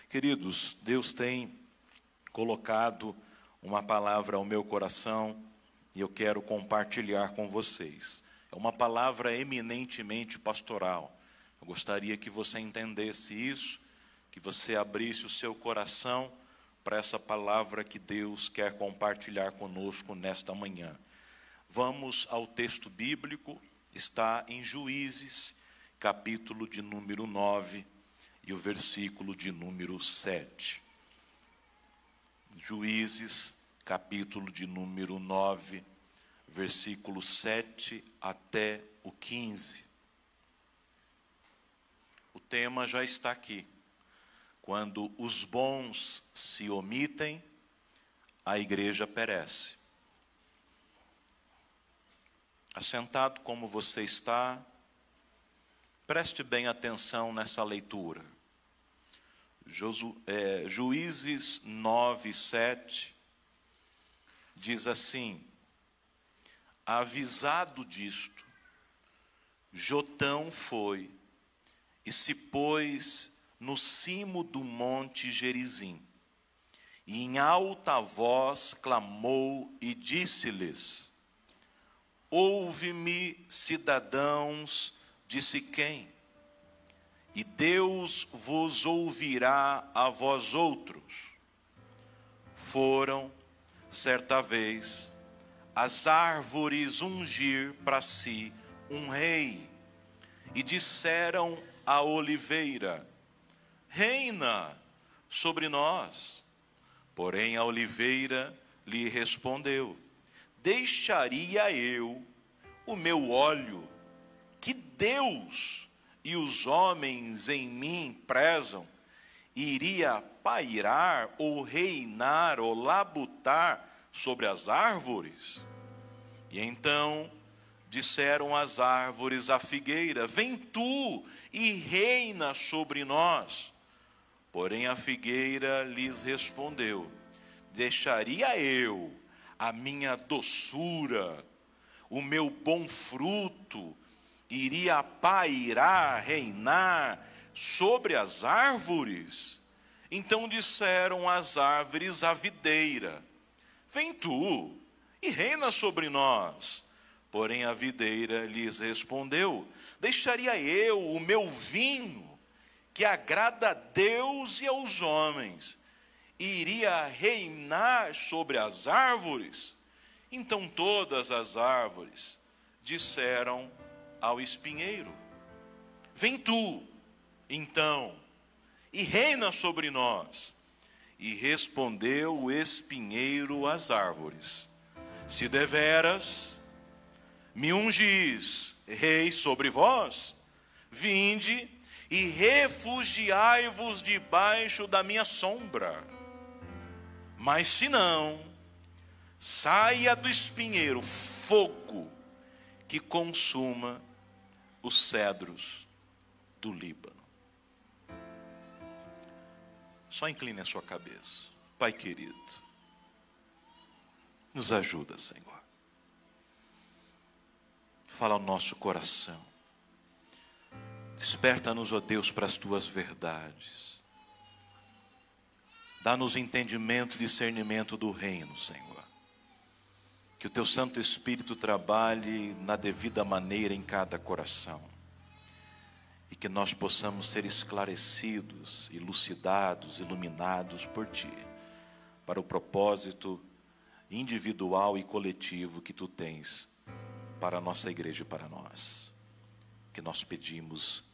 Queridos, Deus tem colocado uma palavra ao meu coração e eu quero compartilhar com vocês. É uma palavra eminentemente pastoral. Eu gostaria que você entendesse isso, que você abrisse o seu coração para essa palavra que Deus quer compartilhar conosco nesta manhã. Vamos ao texto bíblico, está em Juízes, capítulo de número 9 e o versículo de número 7. Juízes, capítulo de número 9, versículo 7 até o 15. O tema já está aqui. Quando os bons se omitem, a igreja perece. Assentado como você está, preste bem atenção nessa leitura. Juízes 9, 7, diz assim: avisado disto, Jotão foi e se pôs no cimo do monte Gerizim, e em alta voz clamou e disse-lhes: ouve-me, cidadãos de Siquém, e Deus vos ouvirá a vós outros. Foram, certa vez, as árvores ungir para si um rei, e disseram à oliveira: reina sobre nós. Porém a oliveira lhe respondeu: deixaria eu o meu óleo, que Deus e os homens em mim prezam, iria pairar ou reinar ou labutar sobre as árvores? E então disseram as árvores à figueira: vem tu e reina sobre nós. Porém a figueira lhes respondeu: deixaria eu a minha doçura, o meu bom fruto, iria pairar, reinar sobre as árvores? Então disseram as árvores à videira: vem tu e reina sobre nós. Porém a videira lhes respondeu: deixaria eu o meu vinho, que agrada a Deus e aos homens, iria reinar sobre as árvores? Então todas as árvores disseram ao espinheiro: vem tu, então, e reina sobre nós. E respondeu o espinheiro às árvores: se deveras me ungis rei sobre vós, vinde e refugiai-vos debaixo da minha sombra. Mas se não, saia do espinheiro fogo que consuma os cedros do Líbano. Só incline a sua cabeça. Pai querido, nos ajuda, Senhor. Fala ao nosso coração. Desperta-nos, ó Deus, para as tuas verdades. Dá-nos entendimento e discernimento do reino, Senhor. Que o teu Santo Espírito trabalhe na devida maneira em cada coração. E que nós possamos ser esclarecidos, elucidados, iluminados por ti, para o propósito individual e coletivo que tu tens para a nossa igreja e para nós. Que nós pedimos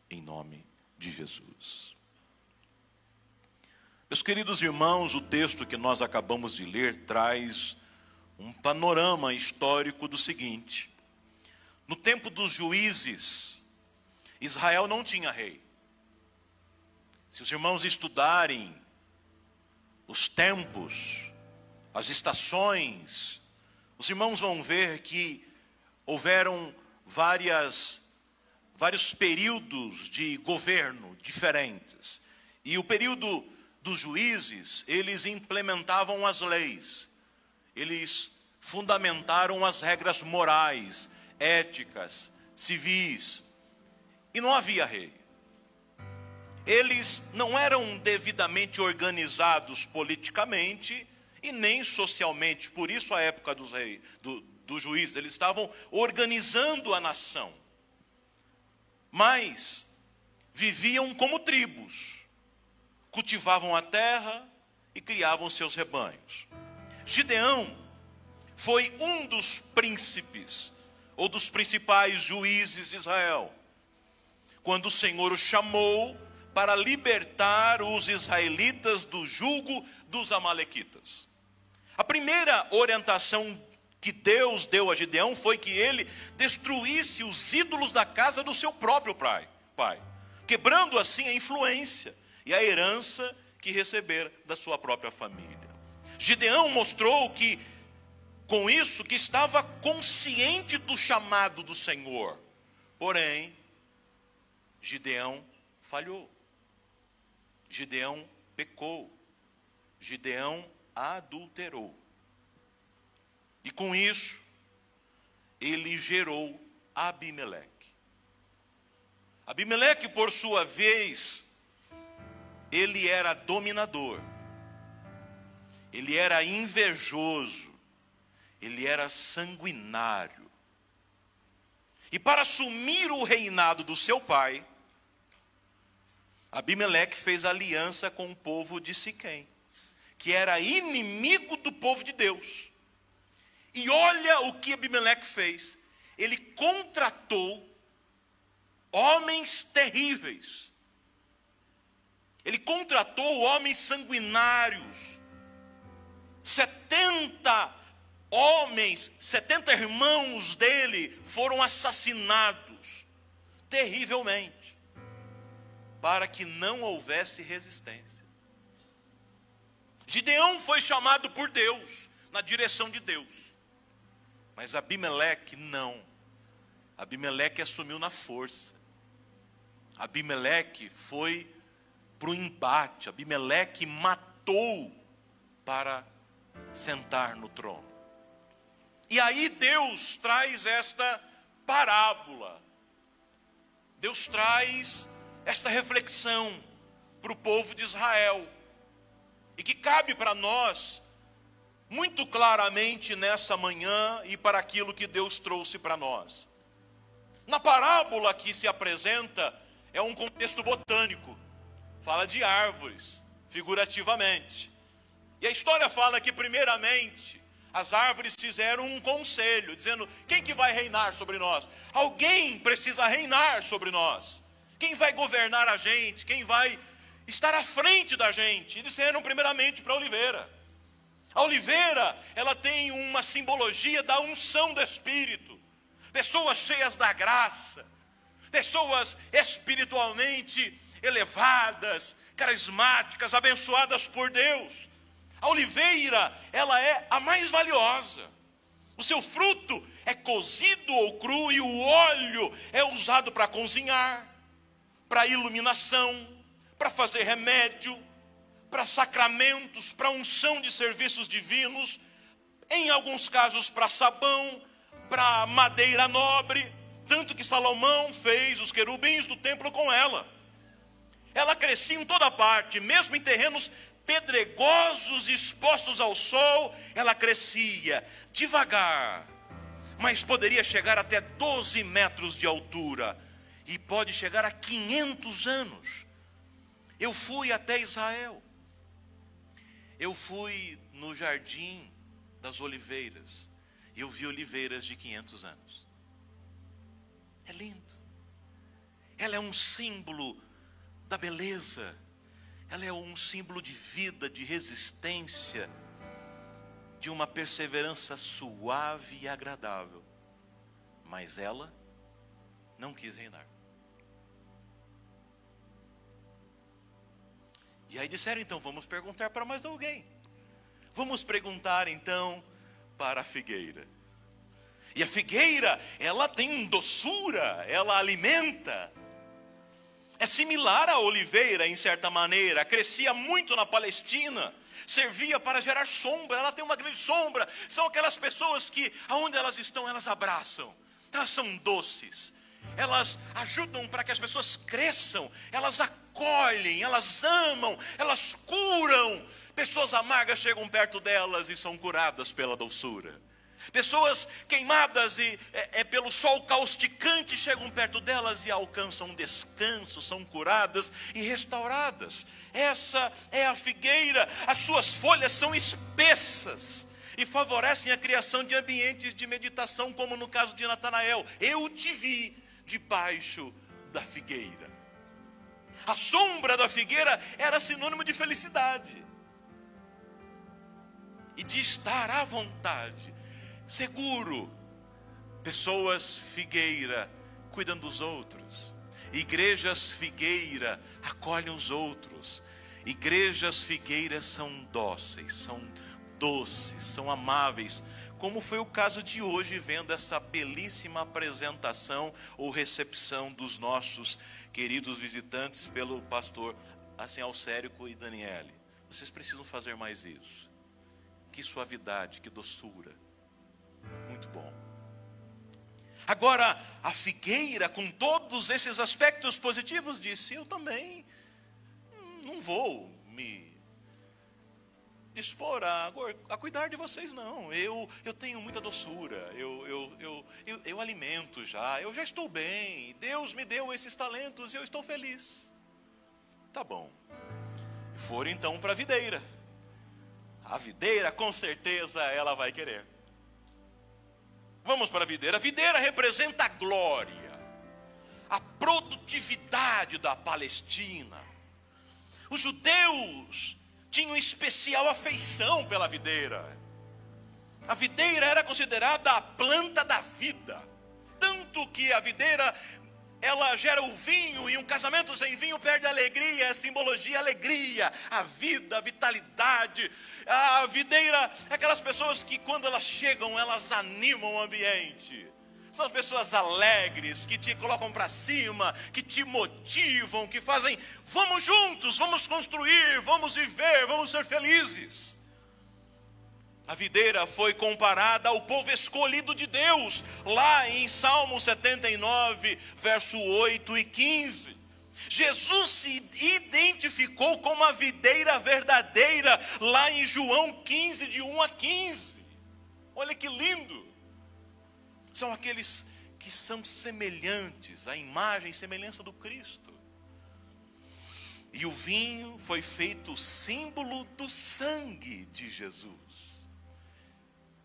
em nome de Jesus. Meus queridos irmãos, o texto que nós acabamos de ler traz um panorama histórico do seguinte: no tempo dos juízes, Israel não tinha rei. Se os irmãos estudarem os tempos, as estações, os irmãos vão ver que houveram vários períodos de governo diferentes. E o período dos juízes, eles implementavam as leis. Eles fundamentaram as regras morais, éticas, civis. E não havia rei. eles não eram devidamente organizados politicamente e nem socialmente. Por isso a época dos reis, dos juízes, eles estavam organizando a nação. Mas viviam como tribos, cultivavam a terra e criavam seus rebanhos. Gideão foi um dos príncipes, ou dos principais juízes de Israel, quando o Senhor o chamou para libertar os israelitas do jugo dos amalequitas. A primeira orientação que Deus deu a Gideão foi que ele destruísse os ídolos da casa do seu próprio pai, quebrando assim a influência e a herança que recebera da sua própria família. Gideão mostrou que, com isso, que estava consciente do chamado do Senhor. Porém, Gideão falhou. Gideão pecou. Gideão adulterou. E com isso, ele gerou Abimeleque. Abimeleque, por sua vez, ele era dominador. Ele era invejoso. Ele era sanguinário. E para assumir o reinado do seu pai, Abimeleque fez aliança com o povo de Siquém, que era inimigo do povo de Deus. E olha o que Abimeleque fez. Ele contratou homens terríveis. Ele contratou homens sanguinários. 70 homens, 70 irmãos dele foram assassinados terrivelmente, para que não houvesse resistência. Gideão foi chamado por Deus, na direção de Deus. Mas Abimeleque não. Abimeleque assumiu na força. Abimeleque foi para o embate. Abimeleque matou para sentar no trono. E aí Deus traz esta parábola. Deus traz esta reflexão para o povo de Israel. E que cabe para nós muito claramente nessa manhã e para aquilo que Deus trouxe para nós. Na parábola que se apresenta é um contexto botânico. Fala de árvores, figurativamente. E a história fala que primeiramente as árvores fizeram um conselho, dizendo: quem que vai reinar sobre nós? Alguém precisa reinar sobre nós. Quem vai governar a gente? Quem vai estar à frente da gente? E disseram primeiramente para a oliveira. A oliveira, ela tem uma simbologia da unção do Espírito. Pessoas cheias da graça, pessoas espiritualmente elevadas, carismáticas, abençoadas por Deus. A oliveira, ela é a mais valiosa. O seu fruto é cozido ou cru e o óleo é usado para cozinhar, para iluminação, para fazer remédio, para sacramentos, para unção de serviços divinos, em alguns casos para sabão, para madeira nobre, tanto que Salomão fez os querubins do templo com ela. Ela crescia em toda parte, mesmo em terrenos pedregosos expostos ao sol, ela crescia devagar, mas poderia chegar até 12 metros de altura, e pode chegar a 500 anos. Eu fui até Israel, eu fui no Jardim das Oliveiras, e eu vi oliveiras de 500 anos. É lindo. Ela é um símbolo da beleza. Ela é um símbolo de vida, de resistência, de uma perseverança suave e agradável. Mas ela não quis reinar. E aí disseram: então vamos perguntar para mais alguém. Vamos perguntar então para a figueira. E a figueira, ela tem doçura, ela alimenta. É similar à oliveira em certa maneira, crescia muito na Palestina, servia para gerar sombra, ela tem uma grande sombra. São aquelas pessoas que, aonde elas estão, elas abraçam. Elas são doces, elas ajudam para que as pessoas cresçam, elas acolhem acolhem, elas amam, elas curam. Pessoas amargas chegam perto delas e são curadas pela doçura. Pessoas queimadas pelo sol causticante chegam perto delas e alcançam descanso, são curadas e restauradas. Essa é a figueira. As suas folhas são espessas e favorecem a criação de ambientes de meditação, como no caso de Natanael. Eu te vi debaixo da figueira. A sombra da figueira era sinônimo de felicidade e de estar à vontade, seguro. Pessoas figueira cuidam dos outros. Igrejas figueira acolhem os outros. Igrejas figueiras são dóceis, são doces, são amáveis, como foi o caso de hoje, vendo essa belíssima apresentação ou recepção dos nossos queridos visitantes pelo pastor Alcérico e Daniele. Vocês precisam fazer mais isso. Que suavidade, que doçura. Muito bom. Agora, a figueira, com todos esses aspectos positivos, disse: eu também não vou me dispor a cuidar de vocês, não. Eu tenho muita doçura, eu alimento já, eu já estou bem, Deus me deu esses talentos e eu estou feliz. Tá bom. Foram então para a videira. A videira, com certeza, ela vai querer. Vamos para a videira. A videira representa a glória, a produtividade da Palestina. Os judeus tinham especial afeição pela videira. A videira era considerada a planta da vida. Tanto que a videira, ela gera o vinho, e um casamento sem vinho perde a alegria, é simbologia, alegria, a vida, a vitalidade. A videira é aquelas pessoas que quando elas chegam, elas animam o ambiente. São as pessoas alegres, que te colocam para cima, que te motivam, que fazem: vamos juntos, vamos construir, vamos viver, vamos ser felizes. A videira foi comparada ao povo escolhido de Deus, lá em Salmo 79, verso 8 e 15. Jesus se identificou como a videira verdadeira, lá em João 15, de 1 a 15. Olha que lindo! São aqueles que são semelhantes, à imagem e semelhança do Cristo. E o vinho foi feito símbolo do sangue de Jesus.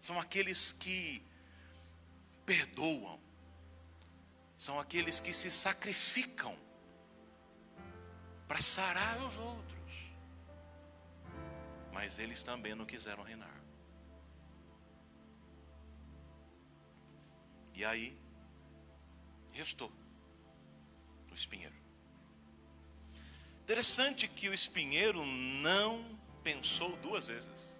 São aqueles que perdoam. São aqueles que se sacrificam para sarar os outros. Mas eles também não quiseram reinar. E aí, restou o espinheiro. Interessante que o espinheiro não pensou duas vezes.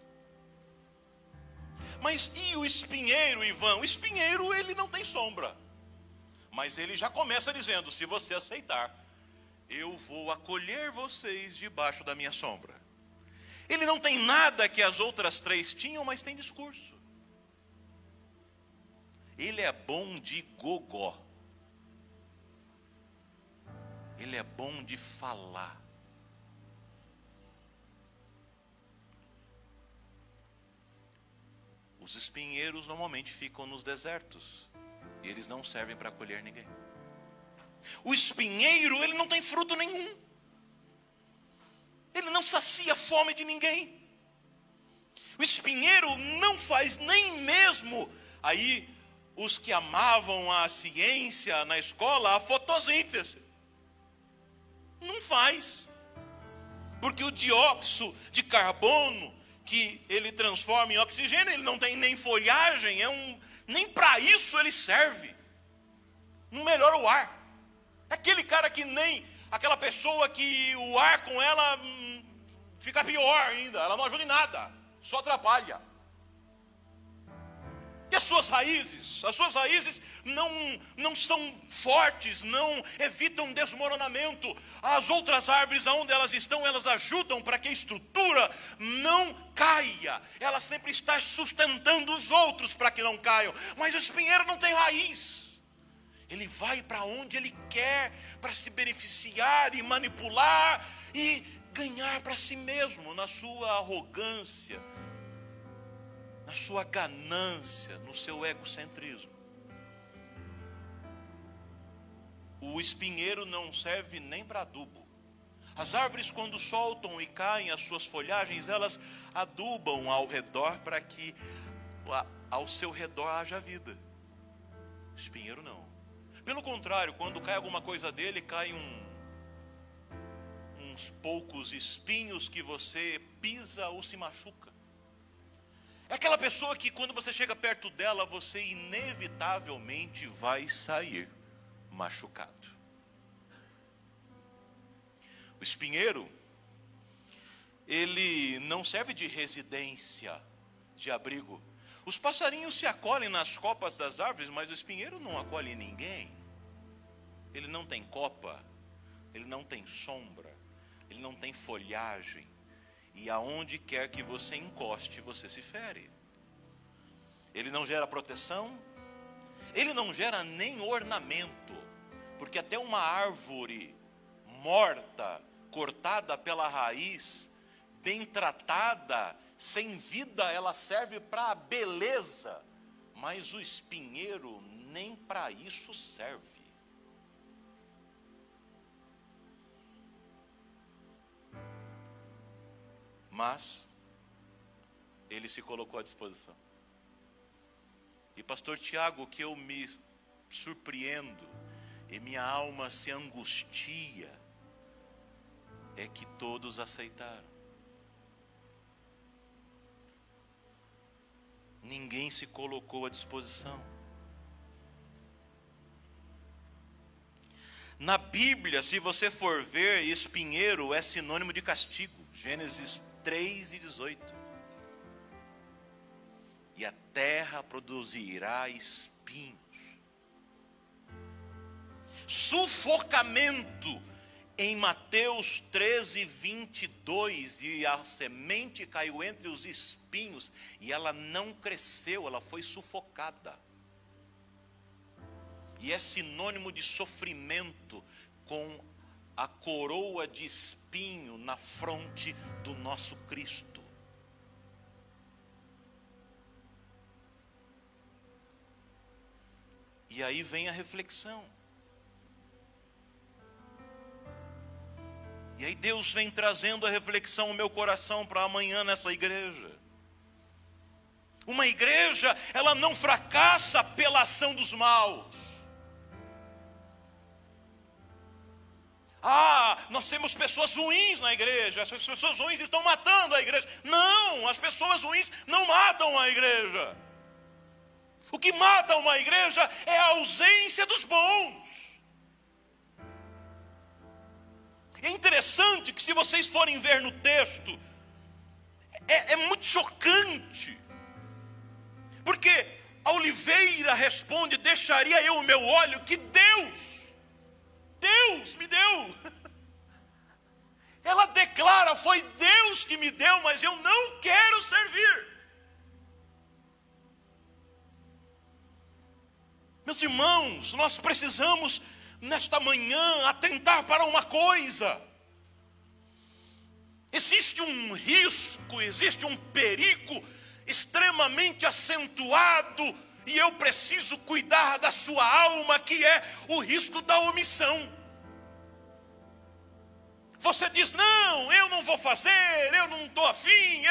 Mas e o espinheiro, Ivan? O espinheiro, ele não tem sombra. Mas ele já começa dizendo: se você aceitar, eu vou acolher vocês debaixo da minha sombra. Ele não tem nada que as outras três tinham, mas tem discurso. Ele é bom de gogó. Ele é bom de falar. Os espinheiros normalmente ficam nos desertos. E eles não servem para acolher ninguém. O espinheiro, ele não tem fruto nenhum. Ele não sacia a fome de ninguém. O espinheiro não faz nem mesmo, aí, os que amavam a ciência na escola, a fotossíntese. Não faz. Porque o dióxido de carbono, que ele transforma em oxigênio, ele não tem nem folhagem, nem para isso ele serve. Não melhora o ar. É aquele cara que nem, aquela pessoa que o ar com ela fica pior ainda, ela não ajuda em nada, só atrapalha. E as suas raízes não são fortes, não evitam desmoronamento. As outras árvores, aonde elas estão, elas ajudam para que a estrutura não caia. Ela sempre está sustentando os outros para que não caiam. Mas o espinheiro não tem raiz. Ele vai para onde ele quer, para se beneficiar e manipular e ganhar para si mesmo, na sua arrogância, na sua ganância, no seu egocentrismo. O espinheiro não serve nem para adubo. As árvores, quando soltam e caem as suas folhagens, elas adubam ao redor para que ao seu redor haja vida. Espinheiro não. Pelo contrário, quando cai alguma coisa dele, cai uns poucos espinhos que você pisa ou se machuca. É aquela pessoa que quando você chega perto dela, você inevitavelmente vai sair machucado. O espinheiro, ele não serve de residência, de abrigo. Os passarinhos se acolhem nas copas das árvores, mas o espinheiro não acolhe ninguém. Ele não tem copa, ele não tem sombra, ele não tem folhagem. E aonde quer que você encoste, você se fere. Ele não gera proteção, ele não gera nem ornamento, porque até uma árvore morta, cortada pela raiz, bem tratada, sem vida, ela serve para a beleza, mas o espinheiro nem para isso serve. Mas ele se colocou à disposição. E pastor Tiago, o que eu me surpreendo e minha alma se angustia é que todos aceitaram. Ninguém se colocou à disposição. Na Bíblia, se você for ver, espinheiro é sinônimo de castigo. Gênesis 3:18. E a terra produzirá espinhos. Sufocamento em Mateus 13:22. E a semente caiu entre os espinhos e ela não cresceu, ela foi sufocada. E é sinônimo de sofrimento, com a coroa de espinho na fronte do nosso Cristo. E aí vem a reflexão. E aí Deus vem trazendo a reflexão ao meu coração para amanhã nessa igreja. Uma igreja, ela não fracassa pela ação dos maus. Nós temos pessoas ruins na igreja, essas pessoas ruins estão matando a igreja. Não, as pessoas ruins não matam a igreja. O que mata uma igreja é a ausência dos bons. É interessante que, se vocês forem ver no texto, é muito chocante. Porque a oliveira responde: deixaria eu o meu óleo que Deus me deu. Ela declara: foi Deus que me deu, mas eu não quero servir. Meus irmãos, nós precisamos nesta manhã atentar para uma coisa. Existe um risco, existe um perigo extremamente acentuado, e eu preciso cuidar da sua alma, que é o risco da omissão. Você diz: não, eu não vou fazer, eu não estou afim,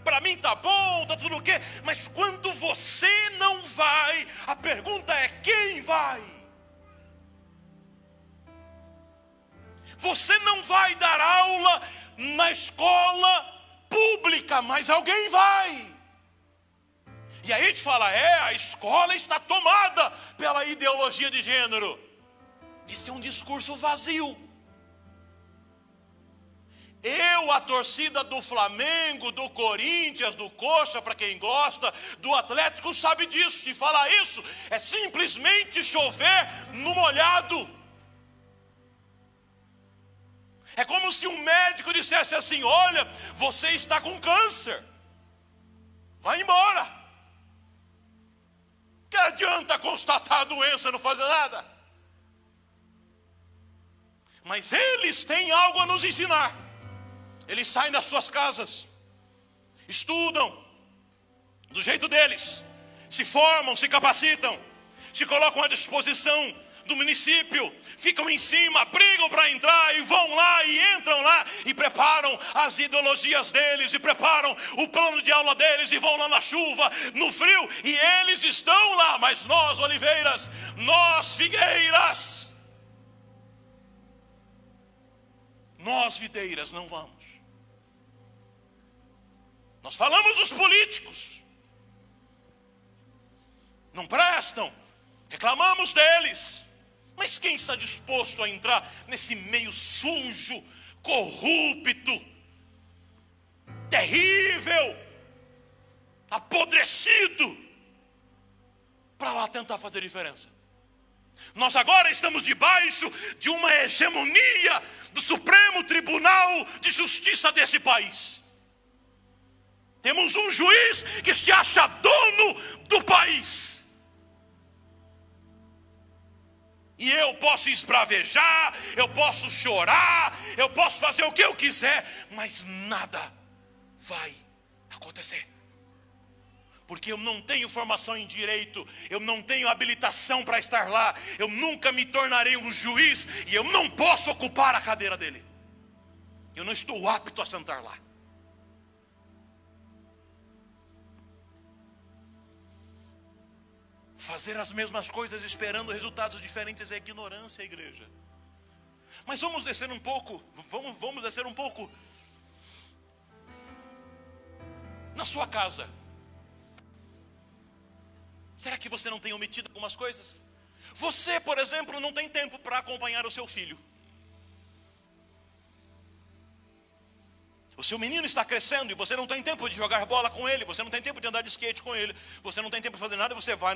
para mim está bom, está tudo o quê? Mas quando você não vai, a pergunta é: quem vai? Você não vai dar aula na escola pública, mas alguém vai. E aí a gente fala: a escola está tomada pela ideologia de gênero. Isso é um discurso vazio. A torcida do Flamengo, do Corinthians, do Coxa, para quem gosta, do Atlético, sabe disso. E falar isso é simplesmente chover no molhado. É como se um médico dissesse assim: olha, você está com câncer, vai embora. Que adianta constatar a doença e não fazer nada? Mas eles têm algo a nos ensinar. Eles saem das suas casas, estudam do jeito deles, se formam, se capacitam, se colocam à disposição do município, ficam em cima, brigam para entrar e vão lá e entram lá e preparam as ideologias deles e preparam o plano de aula deles e vão lá na chuva, no frio, e eles estão lá. Mas nós, oliveiras, nós, figueiras, nós, videiras, não vamos. Nós falamos dos políticos, não prestam, reclamamos deles. Mas quem está disposto a entrar nesse meio sujo, corrupto, terrível, apodrecido, para lá tentar fazer diferença? Nós agora estamos debaixo de uma hegemonia do Supremo Tribunal de Justiça desse país. Temos um juiz que se acha dono do país. E eu posso esbravejar, eu posso chorar, eu posso fazer o que eu quiser, mas nada vai acontecer. Porque eu não tenho formação em direito, eu não tenho habilitação para estar lá, eu nunca me tornarei um juiz e eu não posso ocupar a cadeira dele. Eu não estou apto a sentar lá. Fazer as mesmas coisas esperando resultados diferentes é ignorância, igreja. Mas vamos descer um pouco, vamos descer um pouco na sua casa. Será que você não tem omitido algumas coisas? Você, por exemplo, não tem tempo para acompanhar o seu filho. O seu menino está crescendo e você não tem tempo de jogar bola com ele, você não tem tempo de andar de skate com ele, você não tem tempo de fazer nada, você vai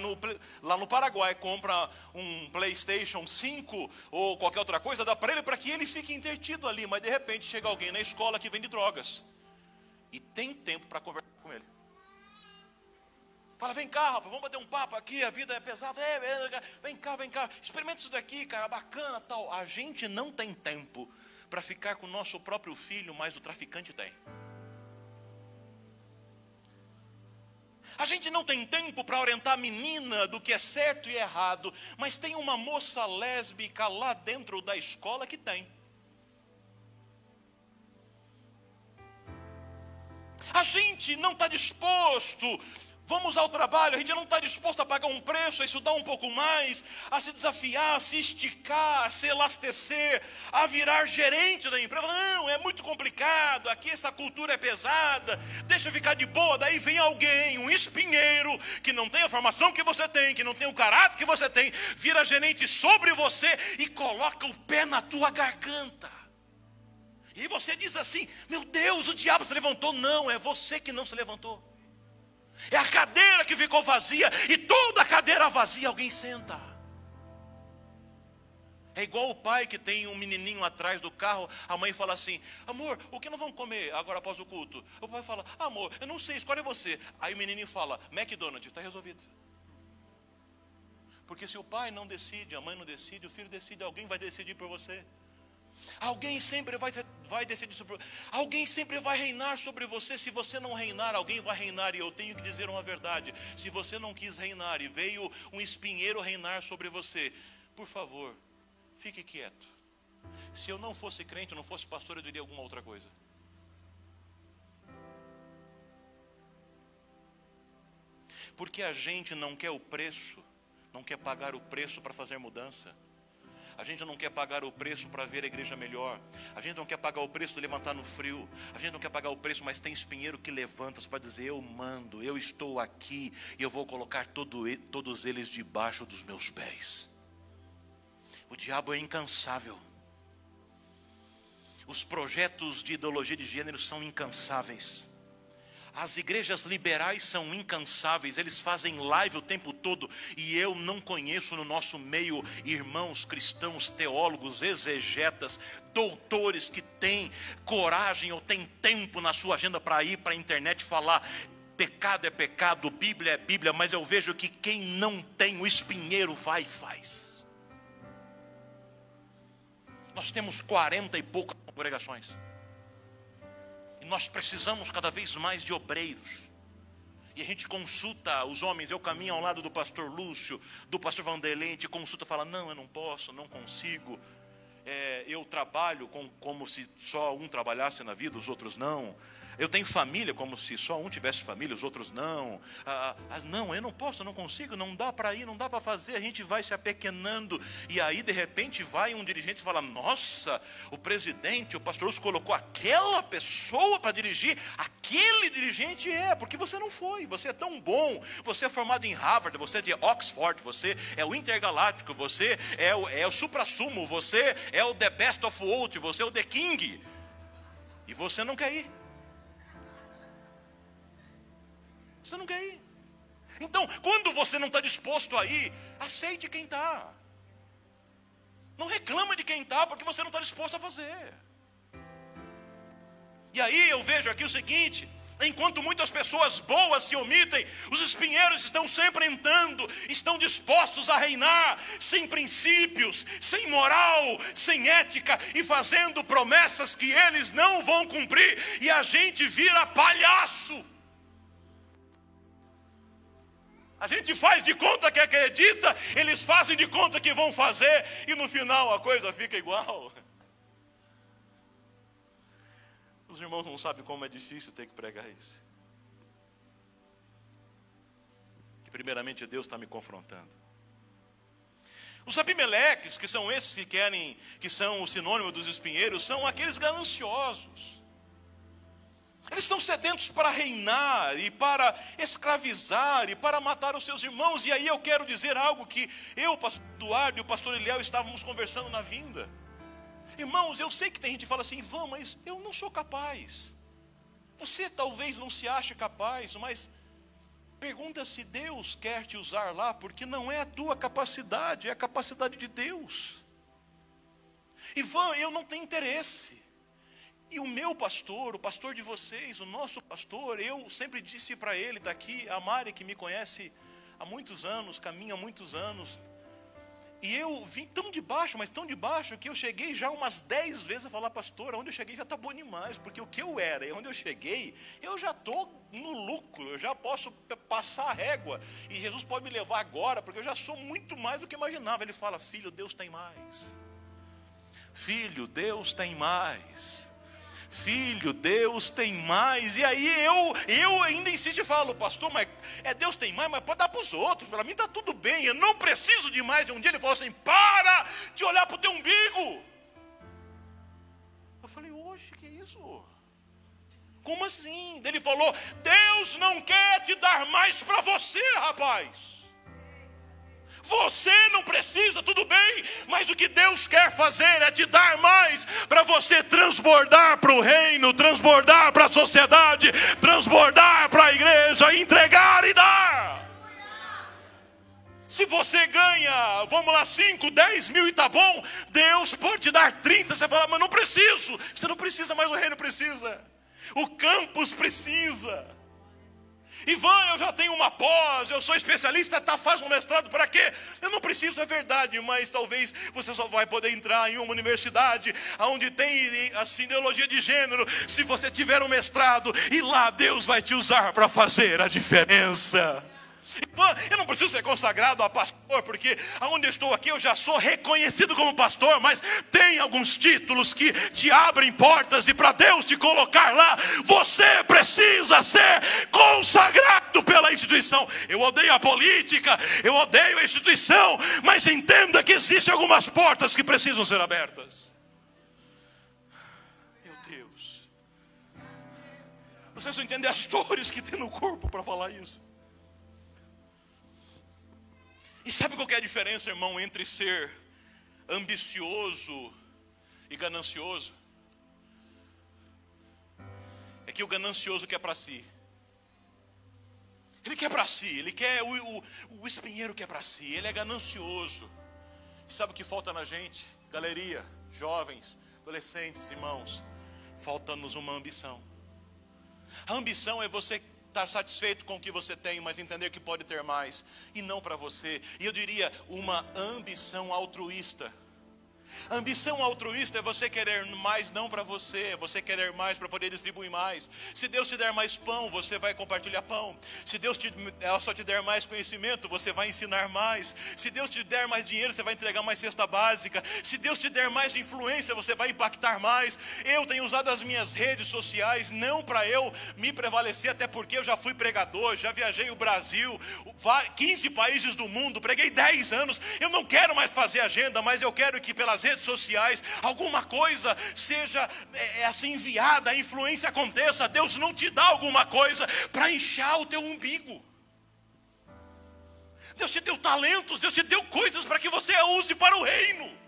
lá no Paraguai, compra um PlayStation 5 ou qualquer outra coisa, dá para ele para que ele fique entretido ali, mas de repente chega alguém na escola que vende drogas e tem tempo para conversar com ele. Fala, vem cá, rapaz, vamos bater um papo aqui, a vida é pesada, vem cá, experimenta isso daqui, cara, bacana, tal. A gente não tem tempo para ficar com o nosso próprio filho, mas o traficante tem. A gente não tem tempo para orientar a menina do que é certo e errado, mas tem uma moça lésbica lá dentro da escola que tem. A gente não está disposto. Vamos ao trabalho, a gente não está disposto a pagar um preço, a estudar um pouco mais, a se desafiar, a se esticar, a se elastecer, a virar gerente da empresa. Não, é muito complicado, aqui essa cultura é pesada, deixa eu ficar de boa. Daí vem alguém, um espinheiro, que não tem a formação que você tem, que não tem o caráter que você tem, vira gerente sobre você e coloca o pé na tua garganta. E aí você diz assim, meu Deus, o diabo se levantou. Não, é você que não se levantou. É a cadeira que ficou vazia, e toda a cadeira vazia alguém senta. É igual o pai que tem um menininho atrás do carro, a mãe fala assim, amor, o que nós vamos comer agora após o culto? O pai fala, amor, eu não sei, escolhe você. Aí o menininho fala, McDonald's, está resolvido. Porque se o pai não decide, a mãe não decide, o filho decide, alguém vai decidir por você. Alguém sempre vai decidir sobre você. Alguém sempre vai reinar sobre você. Se você não reinar, alguém vai reinar. E eu tenho que dizer uma verdade, se você não quis reinar e veio um espinheiro reinar sobre você, por favor, fique quieto. Se eu não fosse crente, não fosse pastor, eu diria alguma outra coisa. Porque a gente não quer o preço, não quer pagar o preço para fazer mudança. A gente não quer pagar o preço para ver a igreja melhor. A gente não quer pagar o preço de levantar no frio. A gente não quer pagar o preço, mas tem espinheiro que levanta para dizer, eu mando, eu estou aqui e eu vou colocar todos eles debaixo dos meus pés. O diabo é incansável. Os projetos de ideologia de gênero são incansáveis. As igrejas liberais são incansáveis, eles fazem live o tempo todo, e eu não conheço no nosso meio irmãos cristãos, teólogos, exegetas, doutores que têm coragem ou têm tempo na sua agenda para ir para a internet falar, pecado é pecado, Bíblia é Bíblia, mas eu vejo que quem não tem o espinheiro vai e faz. Nós temos 40 e poucas congregações. E nós precisamos cada vez mais de obreiros. E a gente consulta os homens, eu caminho ao lado do pastor Lúcio, do pastor Vanderlei, a gente consulta e fala, não, eu não posso, não consigo. Eu trabalho como se só um trabalhasse na vida, os outros não. Eu tenho família como se só um tivesse família, os outros não. Não, eu não posso, eu não consigo, não dá para ir, não dá para fazer. A gente vai se apequenando. E aí de repente vai um dirigente e fala, nossa, o presidente, o pastor Lúcio colocou aquela pessoa para dirigir. Aquele dirigente porque você não foi. Você é tão bom, você é formado em Harvard, você é de Oxford, você é o intergaláctico, você é o supra-sumo, você é o the best of world, você é o the king. E você não quer ir. Você não quer ir. Então, quando você não está disposto a ir, aceite quem está. Não reclama de quem está, porque você não está disposto a fazer. E aí eu vejo aqui o seguinte: enquanto muitas pessoas boas se omitem, os espinheiros estão sempre entrando, estão dispostos a reinar, sem princípios, sem moral, sem ética, e fazendo promessas que eles não vão cumprir, e a gente vira palhaço. A gente faz de conta que acredita, eles fazem de conta que vão fazer, e no final a coisa fica igual. Os irmãos não sabem como é difícil ter que pregar isso. Que primeiramente Deus está me confrontando. Os Abimeleques, que são esses que são o sinônimo dos espinheiros, são aqueles gananciosos. Eles estão sedentos para reinar e para escravizar e para matar os seus irmãos. E aí eu quero dizer algo que eu, o pastor Eduardo e o pastor Eliel estávamos conversando na vinda. Irmãos, eu sei que tem gente que fala assim, Ivan, mas eu não sou capaz. Você talvez não se ache capaz, mas pergunta se Deus quer te usar lá, porque não é a tua capacidade, é a capacidade de Deus. Ivan, eu não tenho interesse. E o meu pastor, o pastor de vocês, o nosso pastor, eu sempre disse para ele, está aqui, a Mari que me conhece há muitos anos, caminha há muitos anos. E eu vim tão de baixo, mas tão de baixo, que eu cheguei já umas 10 vezes a falar, pastor, onde eu cheguei já está bom demais, porque o que eu era e onde eu cheguei, eu já estou no lucro, eu já posso passar a régua, e Jesus pode me levar agora, porque eu já sou muito mais do que imaginava. Ele fala, filho, Deus tem mais. Filho, Deus tem mais. Filho, Deus tem mais. E aí eu ainda insisto e falo, pastor, mas Deus tem mais, mas pode dar para os outros. Para mim está tudo bem, eu não preciso de mais. E um dia ele falou assim, para de olhar para o teu umbigo. Eu falei, oxe, que isso? Como assim? Ele falou, Deus não quer te dar mais para você, rapaz. Você não precisa, tudo bem, mas o que Deus quer fazer é te dar mais, para você transbordar para o reino, transbordar para a sociedade, transbordar para a igreja, entregar e dar. Se você ganha, vamos lá, 5, 10 mil e está bom, Deus pode te dar 30, você fala, mas não preciso. Você não precisa, mas o reino precisa, o campus precisa. Ivan, eu já tenho uma pós, eu sou especialista, faz um mestrado, para quê? Eu não preciso, é verdade, mas talvez você só vai poder entrar em uma universidade onde tem assim, ideologia de gênero, se você tiver um mestrado, e lá Deus vai te usar para fazer a diferença. Ivan, eu não preciso ser consagrado a pastor, porque aonde eu estou aqui eu já sou reconhecido como pastor, mas tem alguns títulos que te abrem portas, e para Deus te colocar lá, você precisa ser consagrado pela instituição. Eu odeio a política, eu odeio a instituição, mas entenda que existem algumas portas que precisam ser abertas. Meu Deus, vocês não entendem as dores que tem no corpo para falar isso. E sabe qual que é a diferença, irmão, entre ser ambicioso e ganancioso? É que o ganancioso quer para si. Ele quer para si, ele quer, o espinheiro quer para si, ele é ganancioso. E sabe o que falta na gente? Galeria, jovens, adolescentes, irmãos, falta-nos uma ambição. A ambição é você estar satisfeito com o que você tem, mas entender que pode ter mais, e não para você. E eu diria, uma ambição altruísta. Ambição altruísta é você querer mais não para você, você querer mais para poder distribuir mais. Se Deus te der mais pão, você vai compartilhar pão. Se Deus só te der mais conhecimento, você vai ensinar mais. Se Deus te der mais dinheiro, você vai entregar mais cesta básica. Se Deus te der mais influência, você vai impactar mais. Eu tenho usado as minhas redes sociais não para eu me prevalecer, até porque eu já fui pregador, já viajei o Brasil, 15 países do mundo, preguei 10 anos. Eu não quero mais fazer agenda, mas eu quero que pelas redes sociais alguma coisa seja assim enviada, a influência aconteça. Deus não te dá alguma coisa para inchar o teu umbigo. Deus te deu talentos, Deus te deu coisas para que você a use para o reino.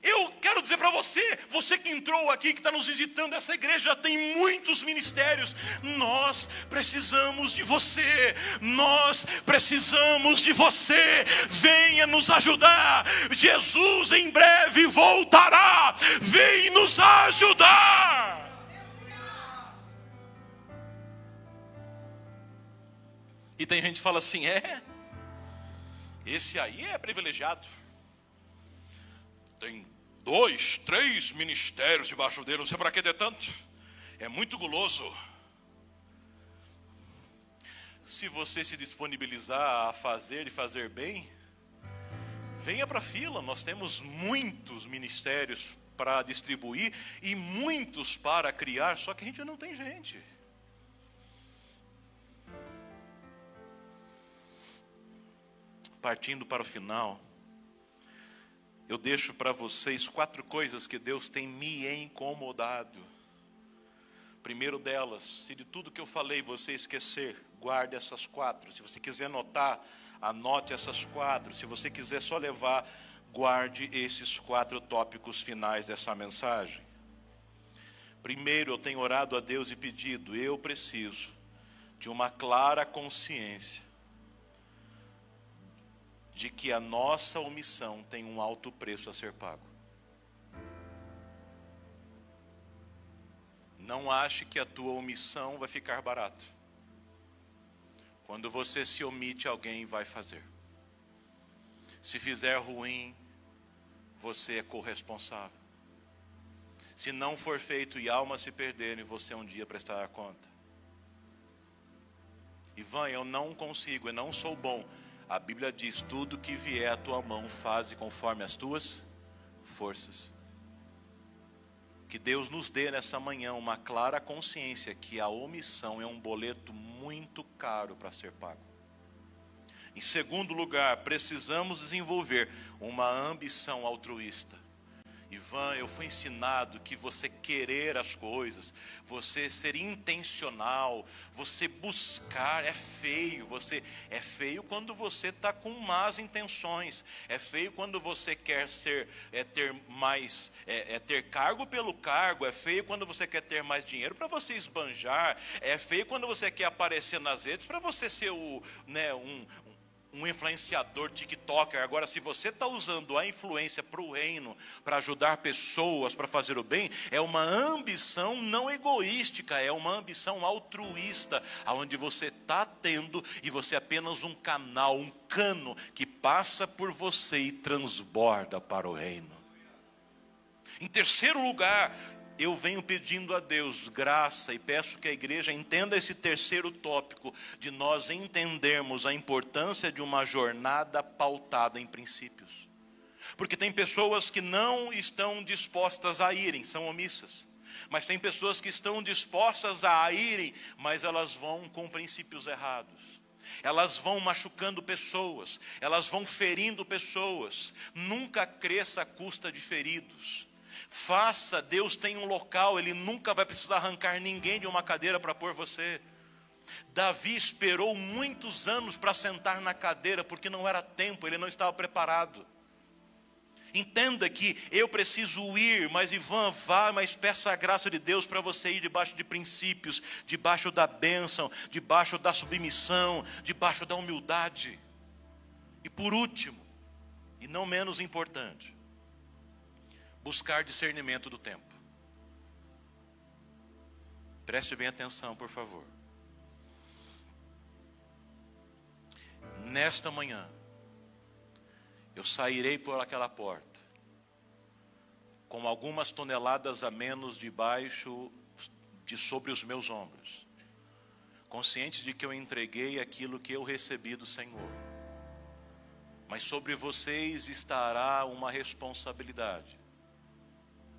Eu quero dizer para você, você que entrou aqui, que está nos visitando, essa igreja tem muitos ministérios. Nós precisamos de você. Nós precisamos de você. Venha nos ajudar. Jesus em breve voltará. Vem nos ajudar. E tem gente que fala assim, esse aí é privilegiado. Tem 2, 3 ministérios debaixo dele, não sei para que ter tanto. É muito guloso. Se você se disponibilizar a fazer e fazer bem, venha para a fila. Nós temos muitos ministérios para distribuir e muitos para criar, só que a gente não tem gente. Partindo para o final, eu deixo para vocês 4 coisas que Deus tem me incomodado. Primeiro delas, se de tudo que eu falei você esquecer, guarde essas 4. Se você quiser anotar, anote essas 4. Se você quiser só levar, guarde esses 4 tópicos finais dessa mensagem. Primeiro, eu tenho orado a Deus e pedido, eu preciso de uma clara consciência de que a nossa omissão tem um alto preço a ser pago. Não ache que a tua omissão vai ficar barato. Quando você se omite, alguém vai fazer. Se fizer ruim, você é corresponsável. Se não for feito e almas se perderem, você um dia prestará conta. Ivan, eu não consigo, eu não sou bom. A Bíblia diz, tudo que vier à tua mão, faze conforme as tuas forças. Que Deus nos dê nessa manhã uma clara consciência que a omissão é um boleto muito caro para ser pago. Em segundo lugar, precisamos desenvolver uma ambição altruísta. Ivan, eu fui ensinado que você querer as coisas, você ser intencional, você buscar, é feio. É feio quando você está com más intenções. É feio quando você quer ter cargo pelo cargo. É feio quando você quer ter mais dinheiro para você esbanjar. É feio quando você quer aparecer nas redes para você ser um influenciador TikToker. Agora, se você está usando a influência para o reino, para ajudar pessoas, para fazer o bem, é uma ambição não egoística, é uma ambição altruísta, onde você está tendo e você é apenas um canal, um cano que passa por você e transborda para o reino. Em terceiro lugar, eu venho pedindo a Deus graça e peço que a igreja entenda esse terceiro tópico, de nós entendermos a importância de uma jornada pautada em princípios. Porque tem pessoas que não estão dispostas a irem, são omissas. Mas tem pessoas que estão dispostas a irem, mas elas vão com princípios errados. Elas vão machucando pessoas, elas vão ferindo pessoas. Nunca cresça à custa de feridos. Faça, Deus tem um local, Ele nunca vai precisar arrancar ninguém de uma cadeira para pôr você. Davi esperou muitos anos para sentar na cadeira, porque não era tempo, ele não estava preparado. Entenda que eu preciso ir, mas Ivan, vá, mas peça a graça de Deus para você ir debaixo de princípios, debaixo da bênção, debaixo da submissão, debaixo da humildade. E por último, e não menos importante, buscar discernimento do tempo. Preste bem atenção, por favor. Nesta manhã, eu sairei por aquela porta. com algumas toneladas a menos debaixo de sobre os meus ombros, consciente de que eu entreguei aquilo que eu recebi do Senhor. Mas sobre vocês estará uma responsabilidade,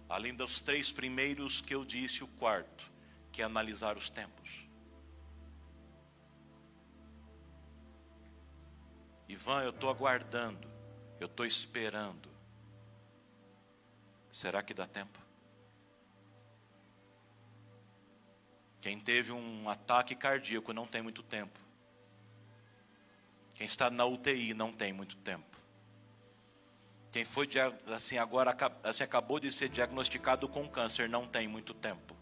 além dos 3 primeiros que eu disse, o quarto, que é analisar os tempos. Ivan, eu estou aguardando, eu estou esperando. Será que dá tempo? Quem teve um ataque cardíaco não tem muito tempo. Quem está na UTI não tem muito tempo. Quem foi assim, agora assim, acabou de ser diagnosticado com câncer não tem muito tempo.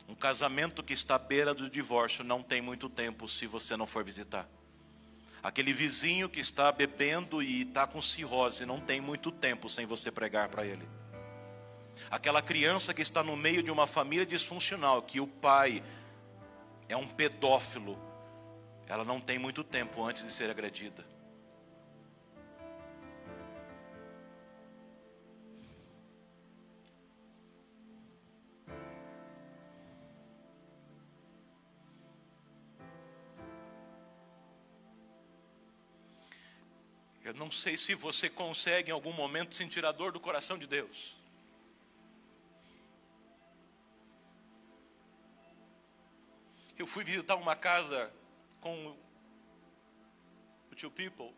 Um casamento que está à beira do divórcio não tem muito tempo se você não for visitar. Aquele vizinho que está bebendo e está com cirrose não tem muito tempo sem você pregar para ele. Aquela criança que está no meio de uma família disfuncional, que o pai é um pedófilo, ela não tem muito tempo antes de ser agredida. Eu não sei se você consegue em algum momento sentir a dor do coração de Deus. Eu fui visitar uma casa com o tio People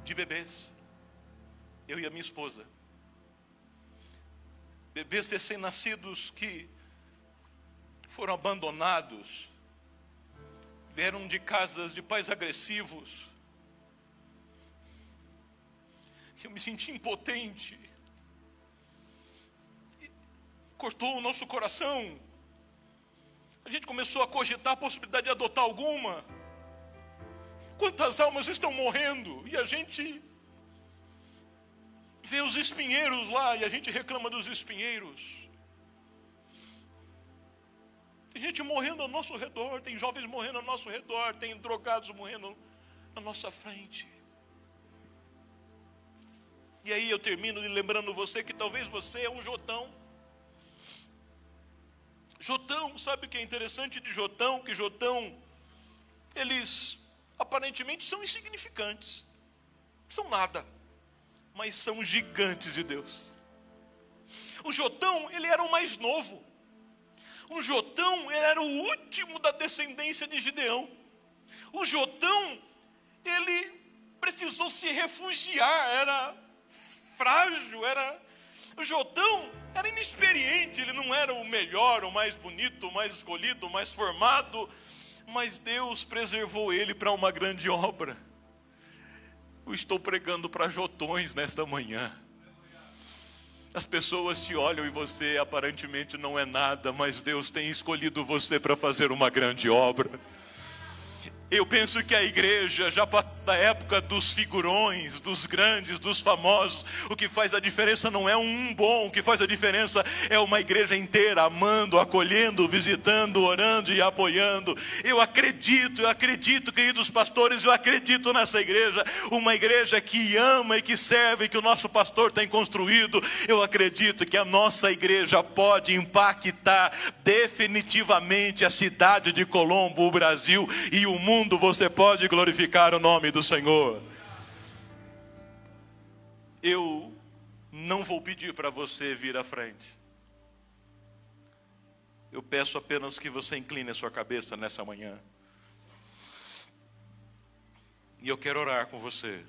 de bebês. Eu e a minha esposa. Bebês recém-nascidos que foram abandonados. Vieram de casas de pais agressivos. Eu me senti impotente. Cortou o nosso coração. A gente começou a cogitar a possibilidade de adotar alguma. Quantas almas estão morrendo? E a gente vê os espinheiros lá e a gente reclama dos espinheiros. Tem gente morrendo ao nosso redor, tem jovens morrendo ao nosso redor, tem drogados morrendo na nossa frente. E aí eu termino lembrando você que talvez você é um Jotão. Jotão, sabe o que é interessante de Jotão? Que Jotão, eles aparentemente são insignificantes, são nada, mas são gigantes de Deus. O Jotão, ele era o mais novo. O Jotão, ele era o último da descendência de Gideão. O Jotão, ele precisou se refugiar, era frágil, o Jotão era inexperiente, ele não era o melhor, o mais bonito, o mais escolhido, o mais formado, mas Deus preservou ele para uma grande obra. Eu estou pregando para Jotões nesta manhã. As pessoas te olham e você aparentemente não é nada, mas Deus tem escolhido você para fazer uma grande obra. Eu penso que a igreja já passou da época dos figurões, dos grandes, dos famosos. O que faz a diferença não é um bom, o que faz a diferença é uma igreja inteira amando, acolhendo, visitando, orando e apoiando. Eu acredito, queridos pastores, eu acredito nessa igreja, uma igreja que ama e que serve, que o nosso pastor tem construído. Eu acredito que a nossa igreja pode impactar definitivamente a cidade de Colombo, o Brasil e o mundo. Você pode glorificar o nome do Senhor. Eu não vou pedir para você vir à frente. Eu peço apenas que você incline a sua cabeça nessa manhã. E eu quero orar com você.